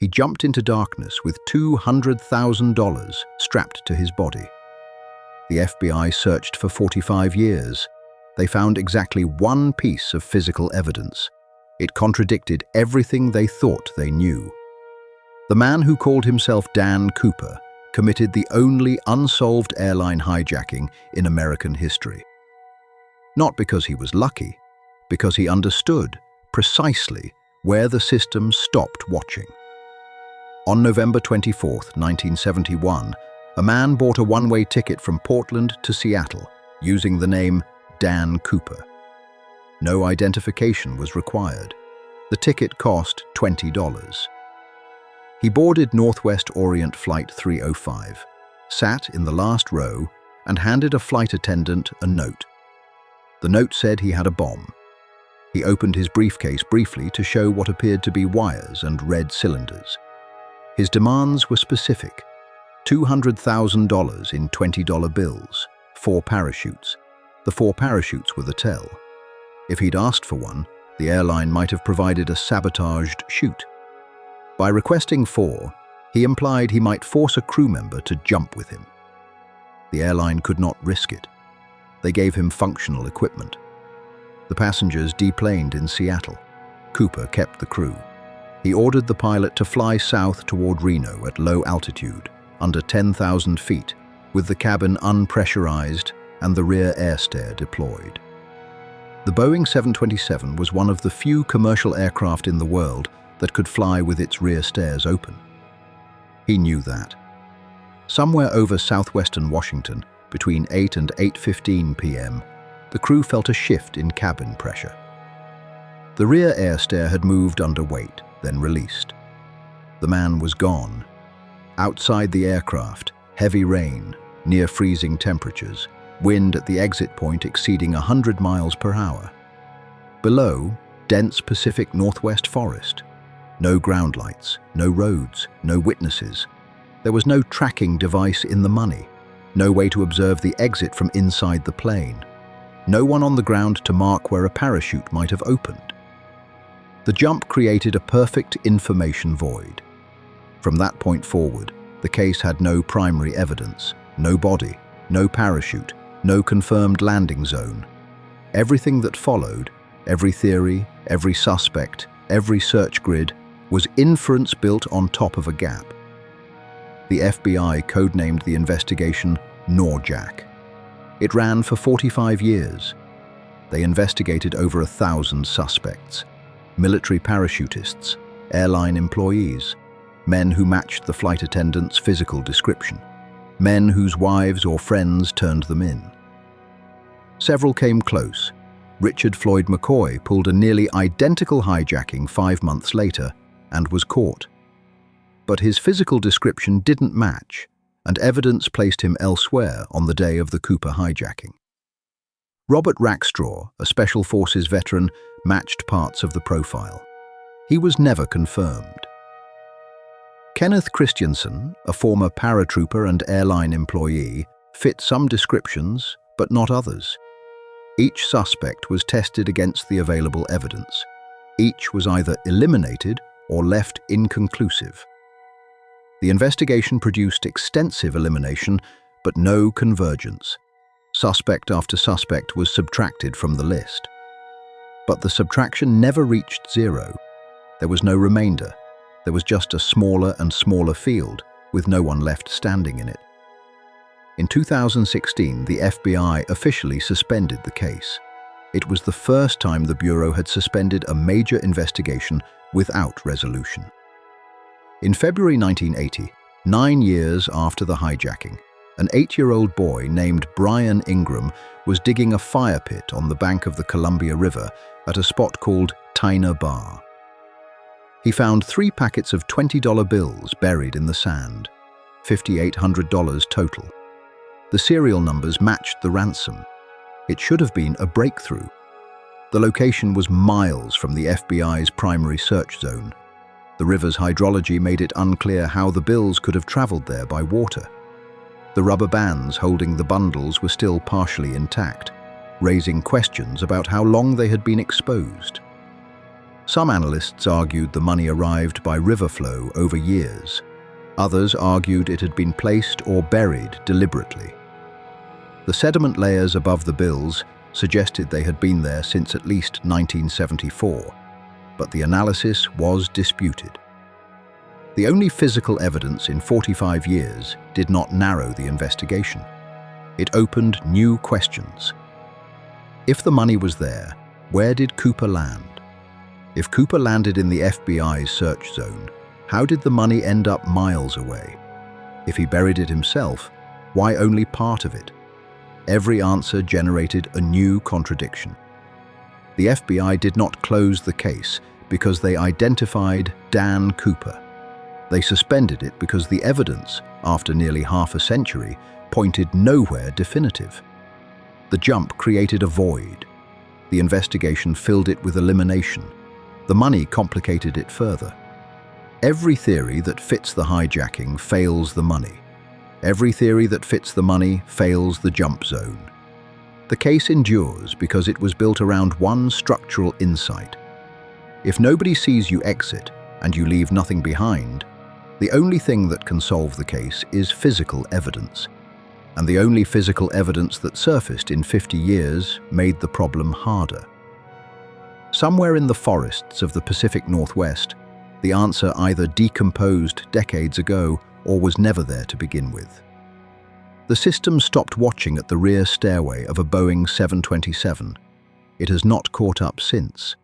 He jumped into darkness with $200,000 strapped to his body. The FBI searched for 45 years. They found exactly one piece of physical evidence. It contradicted everything they thought they knew. The man who called himself Dan Cooper committed the only unsolved airline hijacking in American history. Not because he was lucky, because he understood precisely where the system stopped watching. On November 24, 1971, a man bought a one-way ticket from Portland to Seattle using the name Dan Cooper. No identification was required. The ticket cost $20. He boarded Northwest Orient Flight 305, sat in the last row, and handed a flight attendant a note. The note said he had a bomb. He opened his briefcase briefly to show what appeared to be wires and red cylinders. His demands were specific: $200,000 in $20 bills, 4 parachutes. The 4 parachutes were the tell. If he'd asked for one, the airline might have provided a sabotaged chute. By requesting 4, he implied he might force a crew member to jump with him. The airline could not risk it. They gave him functional equipment. The passengers deplaned in Seattle. Cooper kept the crew. He ordered the pilot to fly south toward Reno at low altitude, under 10,000 feet, with the cabin unpressurized and the rear airstair deployed. The Boeing 727 was one of the few commercial aircraft in the world that could fly with its rear stairs open. He knew that. Somewhere over southwestern Washington, between 8 and 8:15 p.m., the crew felt a shift in cabin pressure. The rear airstair had moved under weight, then released. The man was gone. Outside the aircraft, heavy rain, near freezing temperatures, wind at the exit point exceeding 100 miles per hour. Below, dense Pacific Northwest forest. No ground lights, no roads, no witnesses. There was no tracking device in the money, no way to observe the exit from inside the plane, no one on the ground to mark where a parachute might have opened. The jump created a perfect information void. From that point forward, the case had no primary evidence, no body, no parachute, no confirmed landing zone. Everything that followed, every theory, every suspect, every search grid, was inference built on top of a gap. The FBI codenamed the investigation Norjack. It ran for 45 years. They investigated over 1,000 suspects, military parachutists, airline employees, men who matched the flight attendant's physical description, men whose wives or friends turned them in. Several came close. Richard Floyd McCoy pulled a nearly identical hijacking 5 months later and was caught. But his physical description didn't match, and evidence placed him elsewhere on the day of the Cooper hijacking. Robert Rackstraw, a Special Forces veteran, matched parts of the profile. He was never confirmed. Kenneth Christensen, a former paratrooper and airline employee, fit some descriptions, but not others. Each suspect was tested against the available evidence. Each was either eliminated or left inconclusive. The investigation produced extensive elimination, but no convergence. Suspect after suspect was subtracted from the list. But the subtraction never reached zero. There was no remainder. There was just a smaller and smaller field, with no one left standing in it. In 2016, the FBI officially suspended the case. It was the first time the Bureau had suspended a major investigation without resolution. In February 1980, 9 years after the hijacking, an 8-year-old boy named Brian Ingram was digging a fire pit on the bank of the Columbia River at a spot called Tyner Bar. He found 3 packets of $20 bills buried in the sand, $5,800 total. The serial numbers matched the ransom. It should have been a breakthrough. The location was miles from the FBI's primary search zone. The river's hydrology made it unclear how the bills could have traveled there by water. The rubber bands holding the bundles were still partially intact, raising questions about how long they had been exposed. Some analysts argued the money arrived by river flow over years. Others argued it had been placed or buried deliberately. The sediment layers above the bills suggested they had been there since at least 1974, but the analysis was disputed. The only physical evidence in 45 years did not narrow the investigation. It opened new questions. If the money was there, where did Cooper land? If Cooper landed in the FBI's search zone, how did the money end up miles away? If he buried it himself, why only part of it? Every answer generated a new contradiction. The FBI did not close the case because they identified Dan Cooper. They suspended it because the evidence, after nearly half a century, pointed nowhere definitive. The jump created a void. The investigation filled it with elimination. The money complicated it further. Every theory that fits the hijacking fails the money. Every theory that fits the money fails the jump zone. The case endures because it was built around one structural insight. If nobody sees you exit and you leave nothing behind, the only thing that can solve the case is physical evidence. And the only physical evidence that surfaced in 50 years made the problem harder. Somewhere in the forests of the Pacific Northwest, the answer either decomposed decades ago or was never there to begin with. The system stopped watching at the rear stairway of a Boeing 727. It has not caught up since.